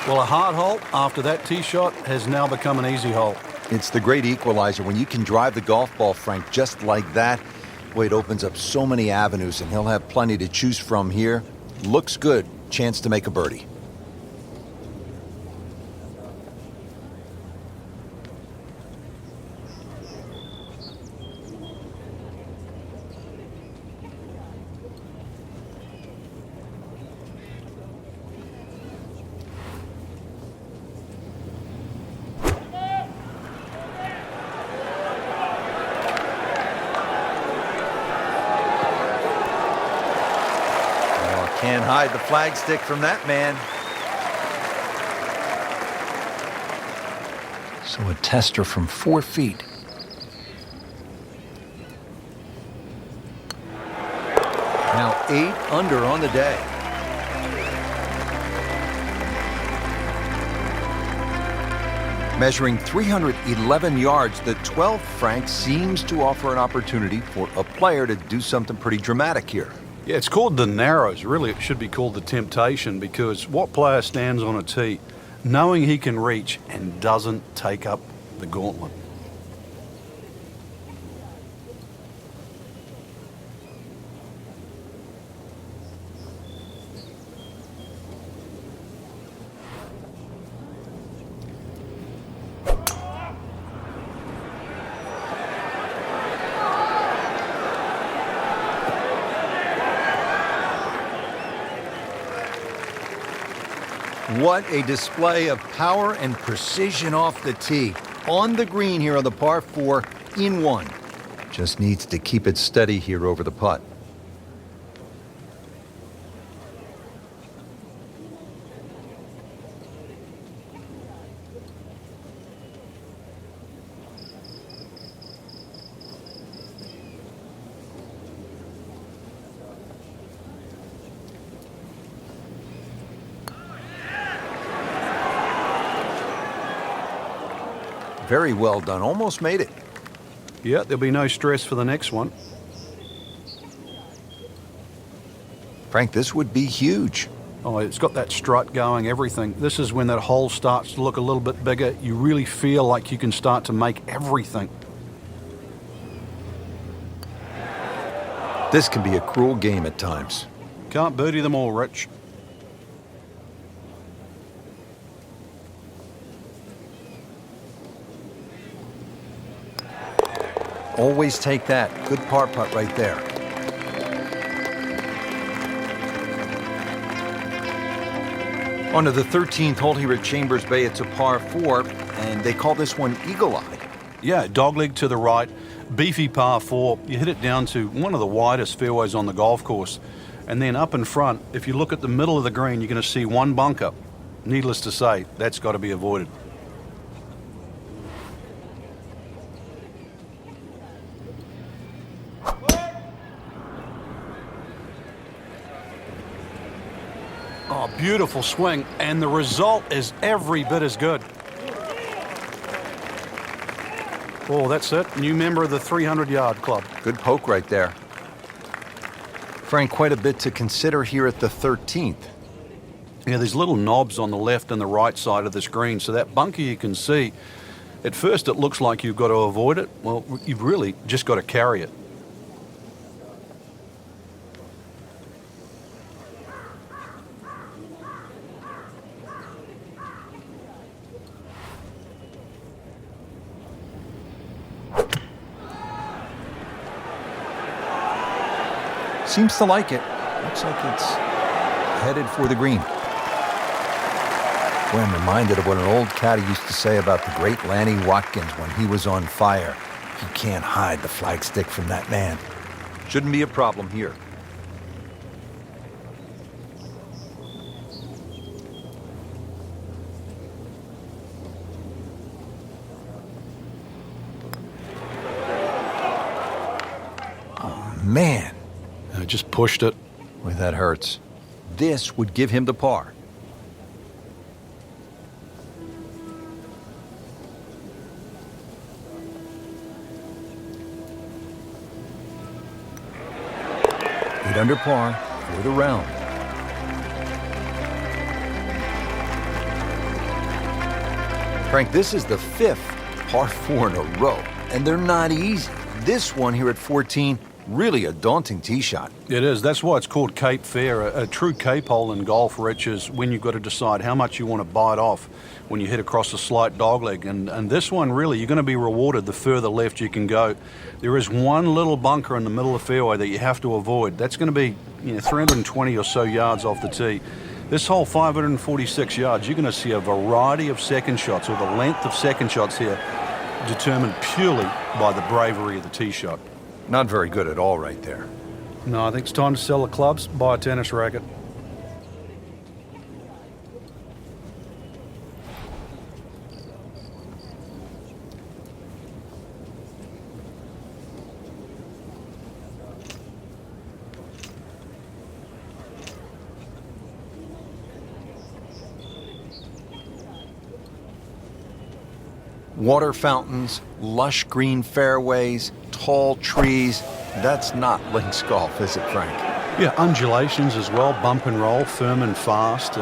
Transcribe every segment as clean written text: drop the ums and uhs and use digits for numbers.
Well, a hard hole after that tee shot has now become an easy hole. It's the great equalizer. When you can drive the golf ball, Frank, just like that, boy, it opens up so many avenues, and he'll have plenty to choose from here. Looks good. Chance to make a birdie. Can't hide the flagstick from that man. So a tester from 4 feet. Now 8 under on the day. Measuring 311 yards, the 12th Frank seems to offer an opportunity for a player to do something pretty dramatic here. Yeah, it's called the Narrows. Really, it should be called the Temptation, because what player stands on a tee knowing he can reach and doesn't take up the gauntlet? What a display of power and precision off the tee. On the green here on the par 4, in 1. Just needs to keep it steady here over the putt. Very well done. Almost made it. Yeah, there'll be no stress for the next one. Frank, this would be huge. Oh, it's got that strut going, everything. This is when that hole starts to look a little bit bigger. You really feel like you can start to make everything. This can be a cruel game at times. Can't birdie them all, Rich. Always take that. Good par putt right there. On to the 13th hole here at Chambers Bay. It's a par 4, and they call this one Eagle Eye. Yeah, dogleg to the right, beefy par 4. You hit it down to one of the widest fairways on the golf course. And then up in front, if you look at the middle of the green, you're going to see one bunker. Needless to say, that's got to be avoided. Oh, beautiful swing, and the result is every bit as good. Oh, that's it. New member of the 300-yard club. Good poke right there. Frank, quite a bit to consider here at the 13th. Yeah, there's little knobs on the left and the right side of this green, so that bunker you can see, at first it looks like you've got to avoid it. Well, you've really just got to carry it. Seems to like it. Looks like it's headed for the green. Boy, I'm reminded of what an old caddy used to say about the great Lanny Watkins when he was on fire. You can't hide the flagstick from that man. Shouldn't be a problem here. Oh, man. I just pushed it. Boy, that hurts. This would give him the par. Eight under par for the round. Frank, this is the 5th par 4 in a row, and they're not easy. This one here at 14, really a daunting tee shot. It is. That's why it's called Cape Fair. A true Cape hole in golf, Rich, is when you've got to decide how much you want to bite off when you hit across a slight dogleg. And this one, really, you're going to be rewarded the further left you can go. There is one little bunker in the middle of the fairway that you have to avoid. That's going to be 320 or so yards off the tee. This hole, 546 yards, you're going to see a variety of second shots, or the length of second shots here, determined purely by the bravery of the tee shot. Not very good at all right there. No, I think it's time to sell the clubs, buy a tennis racket. Water fountains, lush green fairways, tall trees. That's not links golf, is it, Frank? Yeah, undulations as well, bump and roll, firm and fast.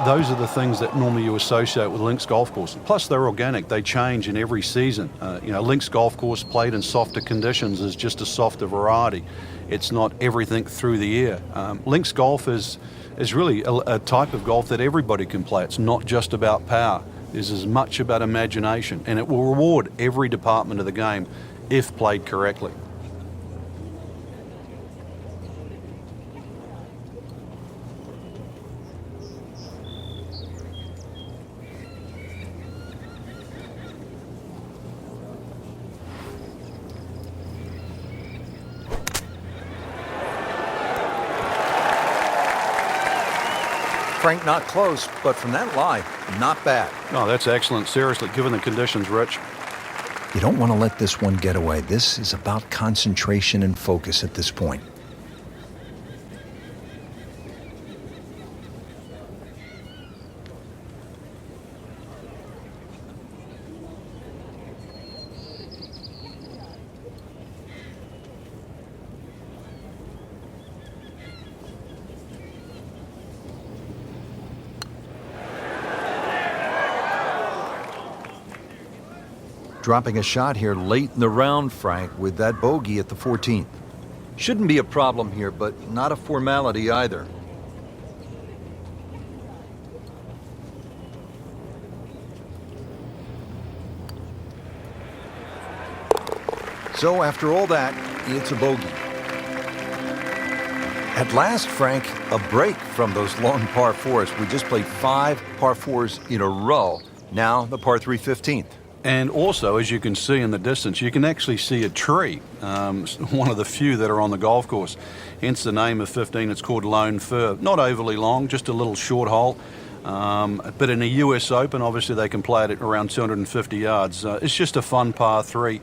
Those are the things that normally you associate with links golf course. Plus, they're organic. They change in every season. Links golf course played in softer conditions is just a softer variety. It's not everything through the year. Links golf is really a type of golf that everybody can play. It's not just about power. It's as much about imagination, and it will reward every department of the game if played correctly. Frank, not close, but from that lie, not bad. Oh, that's excellent. Seriously, given the conditions, Rich. You don't want to let this one get away. This is about concentration and focus at this point. Dropping a shot here late in the round, Frank, with that bogey at the 14th. Shouldn't be a problem here, but not a formality either. So after all that, it's a bogey. At last, Frank, a break from those long par 4s. We just played 5 par 4s in a row. Now the par 3 15th. And also, as you can see in the distance, you can actually see a tree, one of the few that are on the golf course. Hence the name of 15, it's called Lone Fir. Not overly long, just a little short hole. But in a US Open, obviously they can play it at around 250 yards. It's just a fun par 3.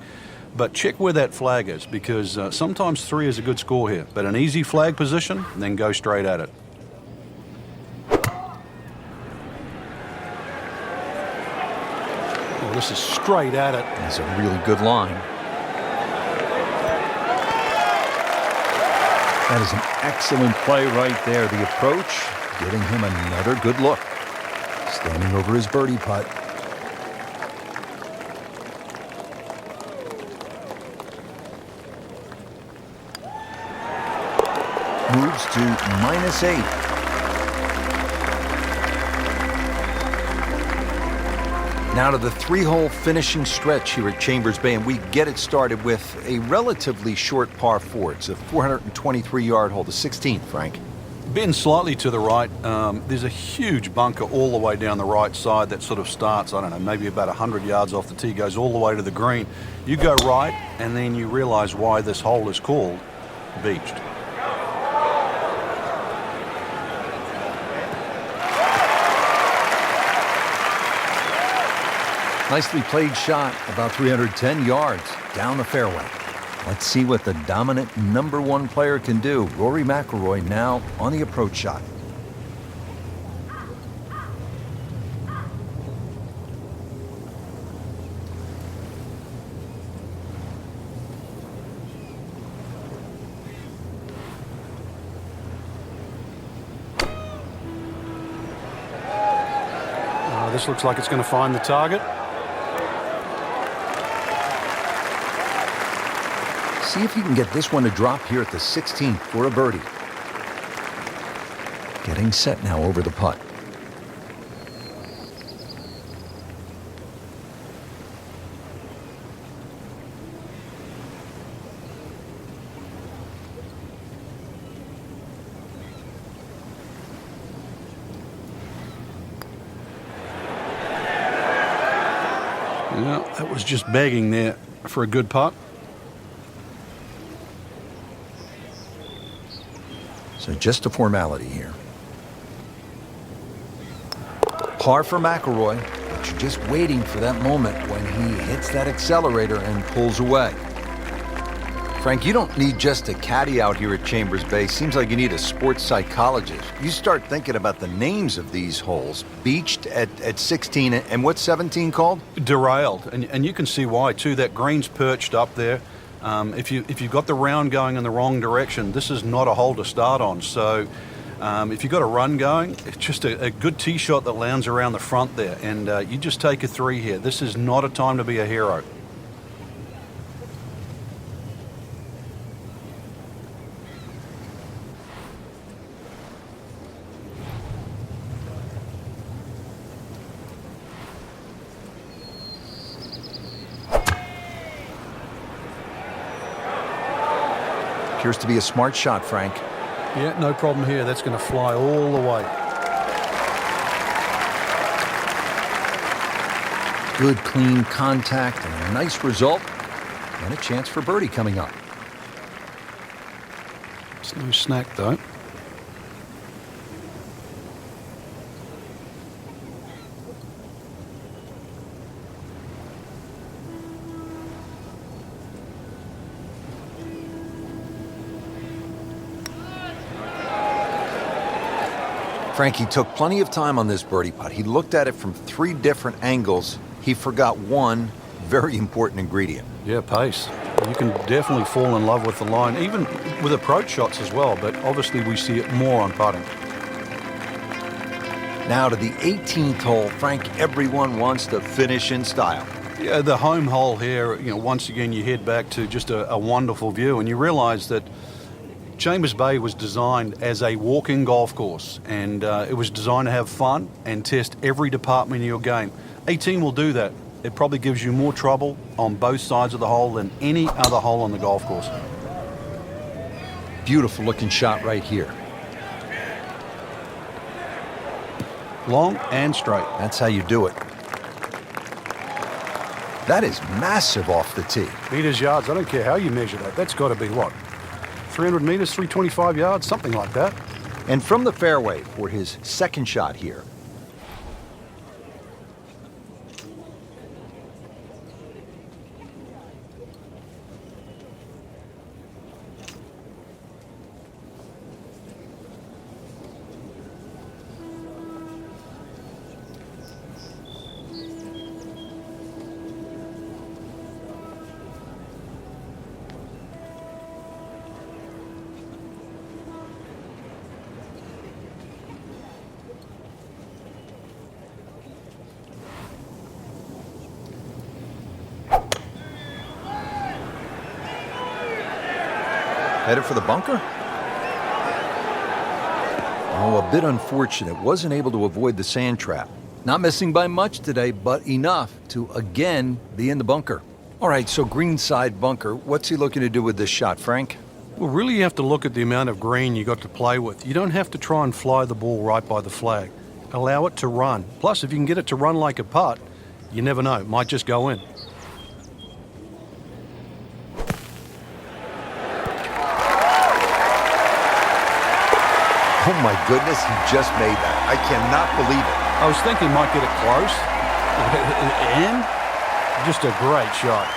But check where that flag is, because sometimes 3 is a good score here. But an easy flag position, then go straight at it. This is straight at it. That's a really good line. That is an excellent play right there. The approach, giving him another good look. Standing over his birdie putt. Moves to -8. Now to the 3-hole finishing stretch here at Chambers Bay, and we get it started with a relatively short par 4. It's a 423-yard hole, the 16th, Frank. Bend slightly to the right. There's a huge bunker all the way down the right side that sort of starts, I don't know, maybe about 100 yards off the tee, goes all the way to the green. You go right, and then you realize why this hole is called beached. Nicely played shot, about 310 yards down the fairway. Let's see what the dominant number 1 player can do. Rory McIlroy now on the approach shot. This looks like it's going to find the target. See if he can get this one to drop here at the 16th for a birdie. Getting set now over the putt. Yeah, that was just begging there for a good putt. So just a formality here. Par for McIlroy, but you're just waiting for that moment when he hits that accelerator and pulls away. Frank, you don't need just a caddy out here at Chambers Bay. Seems like you need a sports psychologist. You start thinking about the names of these holes. Beached at 16, and what's 17 called? Derailed, and you can see why too. That green's perched up there. If you've got the round going in the wrong direction, this is not a hole to start on. So if you've got a run going, it's just a good tee shot that lands around the front there, and you just take a 3 here. This is not a time to be a hero. Appears to be a smart shot, Frank. Yeah, no problem here. That's going to fly all the way. Good, clean contact and a nice result. And a chance for birdie coming up. It's no snack, though. Frankie took plenty of time on this birdie putt. He looked at it from 3 different angles. He forgot one very important ingredient. Yeah, pace. You can definitely fall in love with the line, even with approach shots as well, but obviously we see it more on putting. Now to the 18th hole. Frank, everyone wants to finish in style. Yeah, the home hole here, once again you head back to just a wonderful view, and you realize that Chambers Bay was designed as a walking golf course, and it was designed to have fun and test every department of your game. 18 will do that. It probably gives you more trouble on both sides of the hole than any other hole on the golf course. Beautiful looking shot right here. Long and straight. That's how you do it. That is massive off the tee. Meters, yards, I don't care how you measure that. That's got to be what? 300 meters, 325 yards, something like that. And from the fairway for his second shot here. Headed for the bunker? Oh, a bit unfortunate. Wasn't able to avoid the sand trap. Not missing by much today, but enough to again be in the bunker. All right, so greenside bunker. What's he looking to do with this shot, Frank? Well, really you have to look at the amount of green you got to play with. You don't have to try and fly the ball right by the flag. Allow it to run. Plus, if you can get it to run like a putt, you never know. It might just go in. Oh my goodness, he just made that. I cannot believe it. I was thinking he might get it close. And just a great shot.